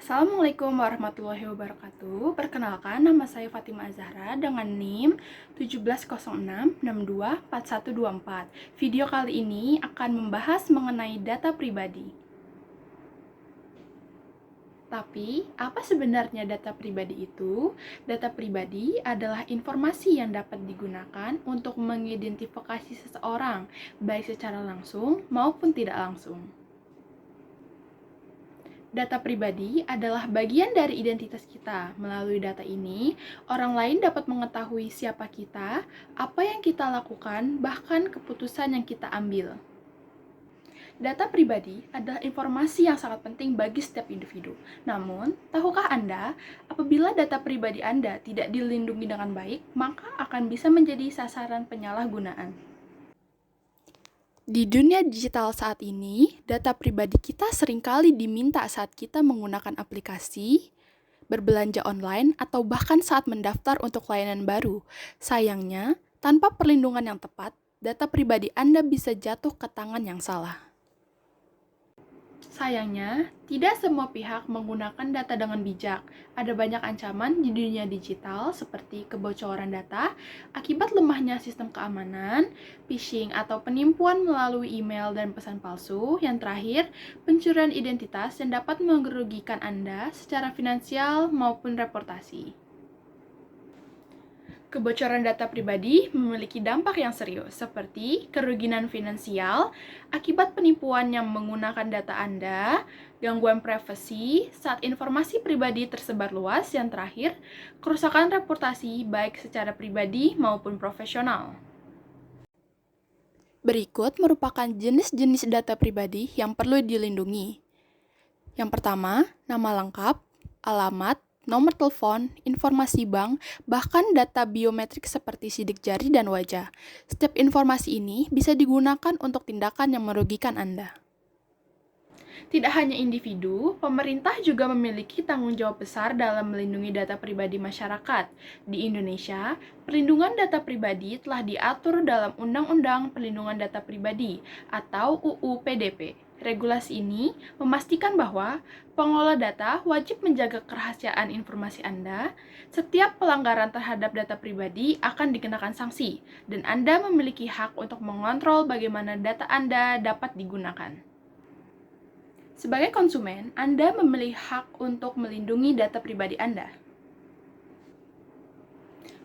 Assalamualaikum warahmatullahi wabarakatuh. Perkenalkan, nama saya Fatima Azahra dengan NIM 1706624124. Video kali ini akan membahas mengenai data pribadi. Tapi, apa sebenarnya data pribadi itu? Data pribadi adalah informasi yang dapat digunakan untuk mengidentifikasi seseorang, baik secara langsung maupun tidak langsung. Data pribadi adalah bagian dari identitas kita. Melalui data ini, orang lain dapat mengetahui siapa kita, apa yang kita lakukan, bahkan keputusan yang kita ambil. Data pribadi adalah informasi yang sangat penting bagi setiap individu. Namun, tahukah Anda, apabila data pribadi Anda tidak dilindungi dengan baik, maka akan bisa menjadi sasaran penyalahgunaan. Di dunia digital saat ini, data pribadi kita seringkali diminta saat kita menggunakan aplikasi, berbelanja online, atau bahkan saat mendaftar untuk layanan baru. Sayangnya, tanpa perlindungan yang tepat, data pribadi Anda bisa jatuh ke tangan yang salah. Sayangnya, tidak semua pihak menggunakan data dengan bijak. Ada banyak ancaman di dunia digital seperti kebocoran data akibat lemahnya sistem keamanan, phishing atau penipuan melalui email dan pesan palsu. Yang terakhir, pencurian identitas yang dapat merugikan Anda secara finansial maupun reputasi. Kebocoran data pribadi memiliki dampak yang serius, seperti kerugian finansial akibat penipuan yang menggunakan data Anda, gangguan privasi saat informasi pribadi tersebar luas, yang terakhir, kerusakan reputasi baik secara pribadi maupun profesional. Berikut merupakan jenis-jenis data pribadi yang perlu dilindungi. Yang pertama, nama lengkap, alamat, nomor telepon, informasi bank, bahkan data biometrik seperti sidik jari dan wajah. Setiap informasi ini bisa digunakan untuk tindakan yang merugikan Anda. Tidak hanya individu, pemerintah juga memiliki tanggung jawab besar dalam melindungi data pribadi masyarakat. Di Indonesia, perlindungan data pribadi telah diatur dalam Undang-Undang Perlindungan Data Pribadi atau UU PDP. Regulasi ini memastikan bahwa pengelola data wajib menjaga kerahasiaan informasi Anda. Setiap pelanggaran terhadap data pribadi akan dikenakan sanksi, dan Anda memiliki hak untuk mengontrol bagaimana data Anda dapat digunakan. Sebagai konsumen, Anda memiliki hak untuk melindungi data pribadi Anda.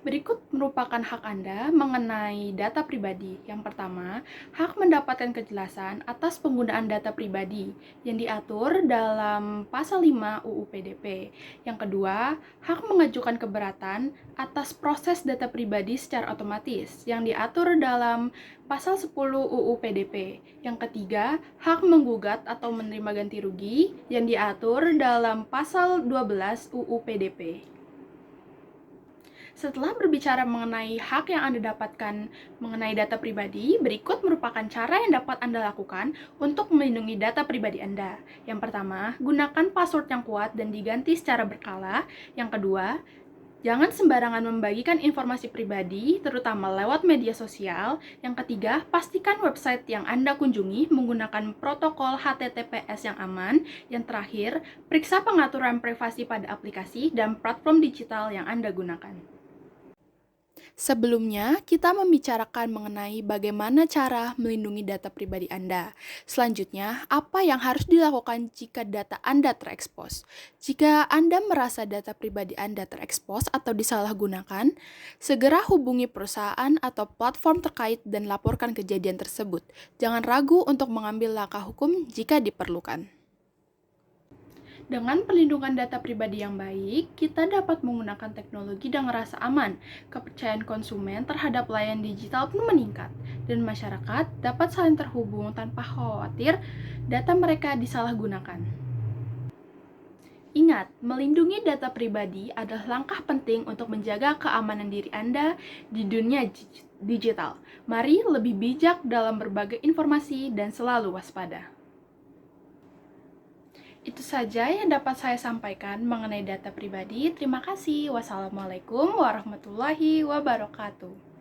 Berikut merupakan hak Anda mengenai data pribadi. Yang pertama, hak mendapatkan kejelasan atas penggunaan data pribadi yang diatur dalam Pasal 5 UU PDP. Yang kedua, hak mengajukan keberatan atas proses data pribadi secara otomatis yang diatur dalam Pasal 10 UU PDP. Yang ketiga, hak menggugat atau menerima ganti rugi yang diatur dalam Pasal 12 UU PDP. Setelah berbicara mengenai hak yang Anda dapatkan mengenai data pribadi, berikut merupakan cara yang dapat Anda lakukan untuk melindungi data pribadi Anda. Yang pertama, gunakan password yang kuat dan diganti secara berkala. Yang kedua, jangan sembarangan membagikan informasi pribadi, terutama lewat media sosial. Yang ketiga, pastikan website yang Anda kunjungi menggunakan protokol HTTPS yang aman. Yang terakhir, periksa pengaturan privasi pada aplikasi dan platform digital yang Anda gunakan. Sebelumnya, kita membicarakan mengenai bagaimana cara melindungi data pribadi Anda. Selanjutnya, apa yang harus dilakukan jika data Anda terekspos? Jika Anda merasa data pribadi Anda terekspos atau disalahgunakan, segera hubungi perusahaan atau platform terkait dan laporkan kejadian tersebut. Jangan ragu untuk mengambil langkah hukum jika diperlukan. Dengan perlindungan data pribadi yang baik, kita dapat menggunakan teknologi dengan rasa aman. Kepercayaan konsumen terhadap layanan digital pun meningkat, dan masyarakat dapat saling terhubung tanpa khawatir data mereka disalahgunakan. Ingat, melindungi data pribadi adalah langkah penting untuk menjaga keamanan diri Anda di dunia digital. Mari lebih bijak dalam berbagai informasi dan selalu waspada. Itu saja yang dapat saya sampaikan mengenai data pribadi. Terima kasih. Wassalamualaikum warahmatullahi wabarakatuh.